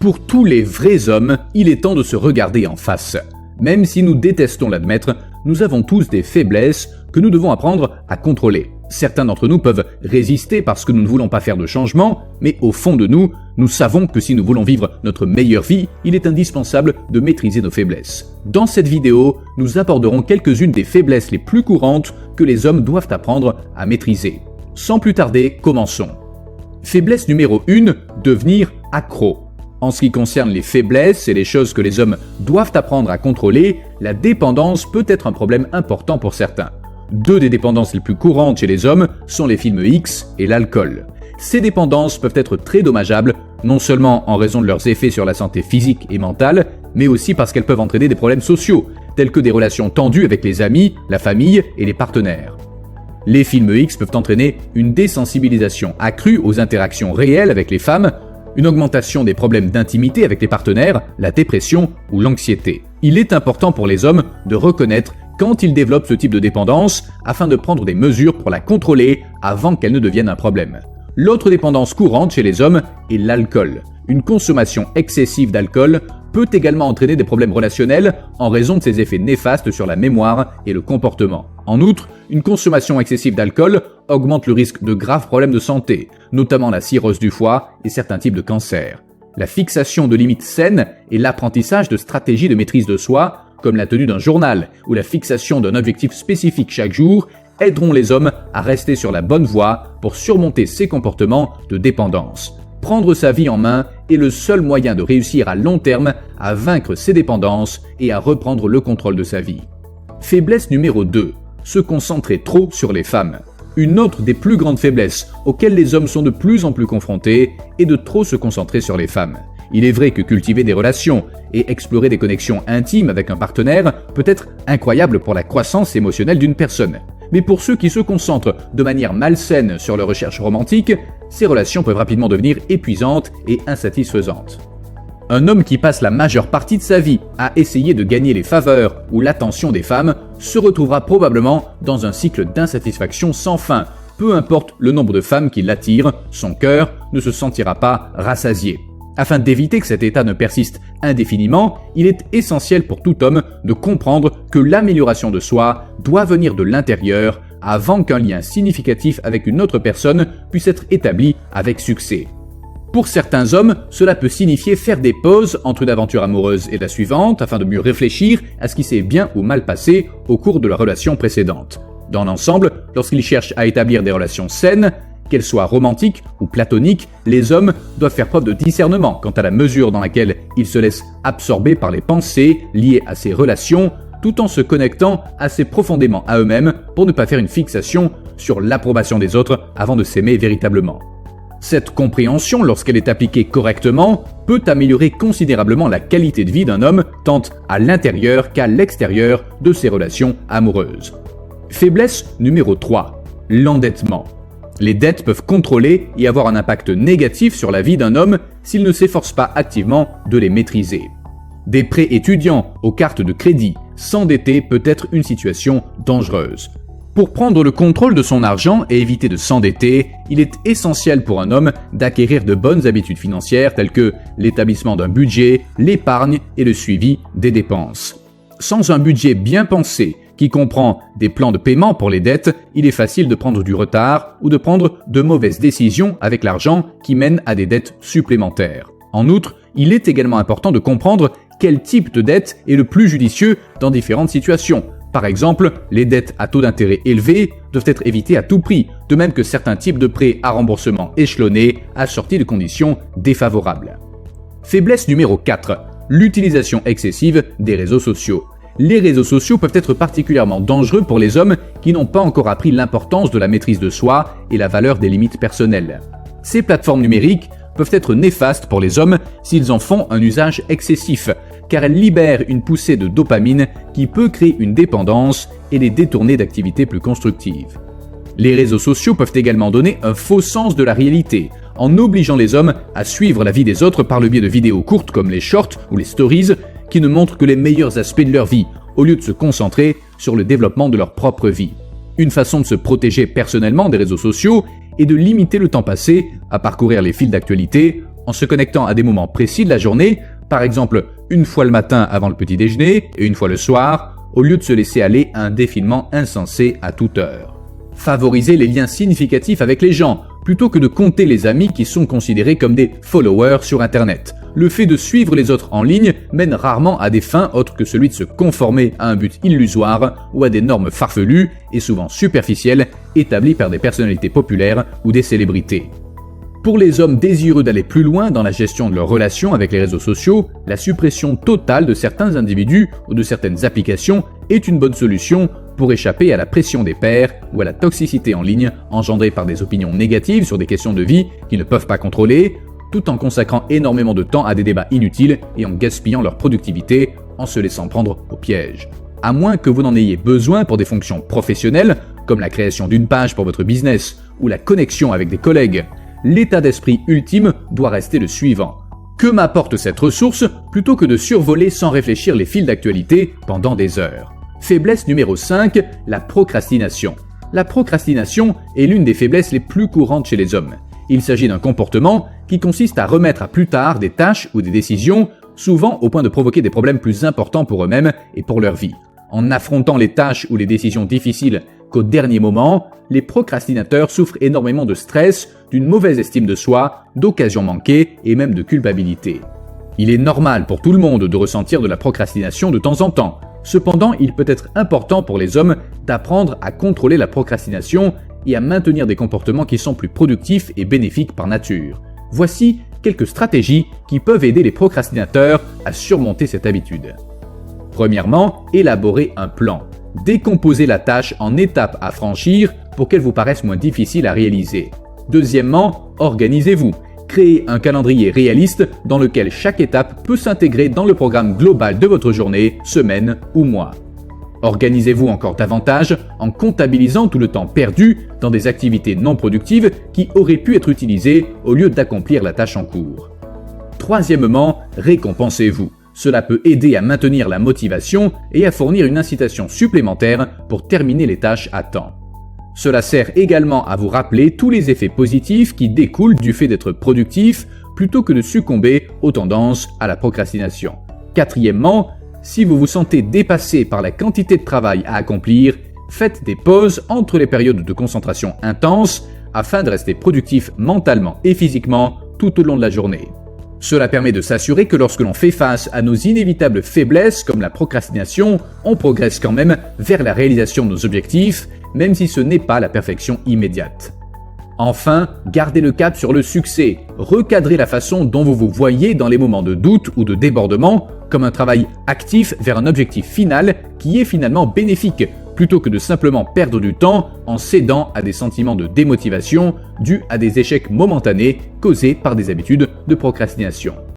Pour tous les vrais hommes, il est temps de se regarder en face. Même si nous détestons l'admettre, nous avons tous des faiblesses que nous devons apprendre à contrôler. Certains d'entre nous peuvent résister parce que nous ne voulons pas faire de changement, mais au fond de nous, nous savons que si nous voulons vivre notre meilleure vie, il est indispensable de maîtriser nos faiblesses. Dans cette vidéo, nous aborderons quelques-unes des faiblesses les plus courantes que les hommes doivent apprendre à maîtriser. Sans plus tarder, commençons. Faiblesse numéro 1, devenir accro. En ce qui concerne les faiblesses et les choses que les hommes doivent apprendre à contrôler, la dépendance peut être un problème important pour certains. Deux des dépendances les plus courantes chez les hommes sont les films X et l'alcool. Ces dépendances peuvent être très dommageables, non seulement en raison de leurs effets sur la santé physique et mentale, mais aussi parce qu'elles peuvent entraîner des problèmes sociaux, tels que des relations tendues avec les amis, la famille et les partenaires. Les films X peuvent entraîner une désensibilisation accrue aux interactions réelles avec les femmes, une augmentation des problèmes d'intimité avec les partenaires, la dépression ou l'anxiété. Il est important pour les hommes de reconnaître quand ils développent ce type de dépendance afin de prendre des mesures pour la contrôler avant qu'elle ne devienne un problème. L'autre dépendance courante chez les hommes est l'alcool. Une consommation excessive d'alcool peut également entraîner des problèmes relationnels en raison de ses effets néfastes sur la mémoire et le comportement. En outre, une consommation excessive d'alcool augmente le risque de graves problèmes de santé, notamment la cirrhose du foie et certains types de cancers. La fixation de limites saines et l'apprentissage de stratégies de maîtrise de soi, comme la tenue d'un journal ou la fixation d'un objectif spécifique chaque jour, aideront les hommes à rester sur la bonne voie pour surmonter ces comportements de dépendance. Prendre sa vie en main est le seul moyen de réussir à long terme à vaincre ses dépendances et à reprendre le contrôle de sa vie. Faiblesse numéro 2. Se concentrer trop sur les femmes. Une autre des plus grandes faiblesses auxquelles les hommes sont de plus en plus confrontés est de trop se concentrer sur les femmes. Il est vrai que cultiver des relations et explorer des connexions intimes avec un partenaire peut être incroyable pour la croissance émotionnelle d'une personne. Mais pour ceux qui se concentrent de manière malsaine sur leurs recherches romantiques, ces relations peuvent rapidement devenir épuisantes et insatisfaisantes. Un homme qui passe la majeure partie de sa vie à essayer de gagner les faveurs ou l'attention des femmes se retrouvera probablement dans un cycle d'insatisfaction sans fin. Peu importe le nombre de femmes qui l'attirent, son cœur ne se sentira pas rassasié. Afin d'éviter que cet état ne persiste indéfiniment, il est essentiel pour tout homme de comprendre que l'amélioration de soi doit venir de l'intérieur avant qu'un lien significatif avec une autre personne puisse être établi avec succès. Pour certains hommes, cela peut signifier faire des pauses entre une aventure amoureuse et la suivante afin de mieux réfléchir à ce qui s'est bien ou mal passé au cours de la relation précédente. Dans l'ensemble, lorsqu'ils cherchent à établir des relations saines, qu'elles soient romantiques ou platoniques, les hommes doivent faire preuve de discernement quant à la mesure dans laquelle ils se laissent absorber par les pensées liées à ces relations, tout en se connectant assez profondément à eux-mêmes pour ne pas faire une fixation sur l'approbation des autres avant de s'aimer véritablement. Cette compréhension, lorsqu'elle est appliquée correctement, peut améliorer considérablement la qualité de vie d'un homme tant à l'intérieur qu'à l'extérieur de ses relations amoureuses. Faiblesse numéro 3. L'endettement. Les dettes peuvent contrôler et avoir un impact négatif sur la vie d'un homme s'il ne s'efforce pas activement de les maîtriser. Des prêts étudiants aux cartes de crédit, s'endetter peut être une situation dangereuse. Pour prendre le contrôle de son argent et éviter de s'endetter, il est essentiel pour un homme d'acquérir de bonnes habitudes financières telles que l'établissement d'un budget, l'épargne et le suivi des dépenses. Sans un budget bien pensé, qui comprend des plans de paiement pour les dettes, il est facile de prendre du retard ou de prendre de mauvaises décisions avec l'argent qui mènent à des dettes supplémentaires. En outre, il est également important de comprendre quel type de dette est le plus judicieux dans différentes situations. Par exemple, les dettes à taux d'intérêt élevés doivent être évitées à tout prix, de même que certains types de prêts à remboursement échelonnés assortis de conditions défavorables. Faiblesse numéro 4. L'utilisation excessive des réseaux sociaux. Les réseaux sociaux peuvent être particulièrement dangereux pour les hommes qui n'ont pas encore appris l'importance de la maîtrise de soi et la valeur des limites personnelles. Ces plateformes numériques peuvent être néfastes pour les hommes s'ils en font un usage excessif, car elles libèrent une poussée de dopamine qui peut créer une dépendance et les détourner d'activités plus constructives. Les réseaux sociaux peuvent également donner un faux sens de la réalité, en obligeant les hommes à suivre la vie des autres par le biais de vidéos courtes comme les shorts ou les stories, qui ne montrent que les meilleurs aspects de leur vie, au lieu de se concentrer sur le développement de leur propre vie. Une façon de se protéger personnellement des réseaux sociaux est de limiter le temps passé à parcourir les fils d'actualité en se connectant à des moments précis de la journée, par exemple une fois le matin avant le petit déjeuner et une fois le soir, au lieu de se laisser aller à un défilement insensé à toute heure. Favorisez les liens significatifs avec les gens, plutôt que de compter les amis qui sont considérés comme des followers sur Internet. Le fait de suivre les autres en ligne mène rarement à des fins autres que celui de se conformer à un but illusoire ou à des normes farfelues et souvent superficielles établies par des personnalités populaires ou des célébrités. Pour les hommes désireux d'aller plus loin dans la gestion de leurs relations avec les réseaux sociaux, la suppression totale de certains individus ou de certaines applications est une bonne solution pour échapper à la pression des pairs ou à la toxicité en ligne engendrée par des opinions négatives sur des questions de vie qu'ils ne peuvent pas contrôler, tout en consacrant énormément de temps à des débats inutiles et en gaspillant leur productivité en se laissant prendre au piège. À moins que vous n'en ayez besoin pour des fonctions professionnelles, comme la création d'une page pour votre business ou la connexion avec des collègues, l'état d'esprit ultime doit rester le suivant. Que m'apporte cette ressource plutôt que de survoler sans réfléchir les fils d'actualité pendant des heures? Faiblesse numéro 5, la procrastination. La procrastination est l'une des faiblesses les plus courantes chez les hommes. Il s'agit d'un comportement qui consiste à remettre à plus tard des tâches ou des décisions, souvent au point de provoquer des problèmes plus importants pour eux-mêmes et pour leur vie. En affrontant les tâches ou les décisions difficiles qu'au dernier moment, les procrastinateurs souffrent énormément de stress, d'une mauvaise estime de soi, d'occasions manquées et même de culpabilité. Il est normal pour tout le monde de ressentir de la procrastination de temps en temps. Cependant, il peut être important pour les hommes d'apprendre à contrôler la procrastination et à maintenir des comportements qui sont plus productifs et bénéfiques par nature. Voici quelques stratégies qui peuvent aider les procrastinateurs à surmonter cette habitude. Premièrement, élaborer un plan. Décomposez la tâche en étapes à franchir pour qu'elle vous paraisse moins difficile à réaliser. Deuxièmement, organisez-vous. Créez un calendrier réaliste dans lequel chaque étape peut s'intégrer dans le programme global de votre journée, semaine ou mois. Organisez-vous encore davantage en comptabilisant tout le temps perdu dans des activités non productives qui auraient pu être utilisées au lieu d'accomplir la tâche en cours. Troisièmement, récompensez-vous. Cela peut aider à maintenir la motivation et à fournir une incitation supplémentaire pour terminer les tâches à temps. Cela sert également à vous rappeler tous les effets positifs qui découlent du fait d'être productif plutôt que de succomber aux tendances à la procrastination. Quatrièmement, si vous vous sentez dépassé par la quantité de travail à accomplir, faites des pauses entre les périodes de concentration intense afin de rester productif mentalement et physiquement tout au long de la journée. Cela permet de s'assurer que lorsque l'on fait face à nos inévitables faiblesses comme la procrastination, on progresse quand même vers la réalisation de nos objectifs, même si ce n'est pas la perfection immédiate. Enfin, gardez le cap sur le succès. Recadrez la façon dont vous vous voyez dans les moments de doute ou de débordement comme un travail actif vers un objectif final qui est finalement bénéfique, plutôt que de simplement perdre du temps en cédant à des sentiments de démotivation dus à des échecs momentanés causés par des habitudes de procrastination.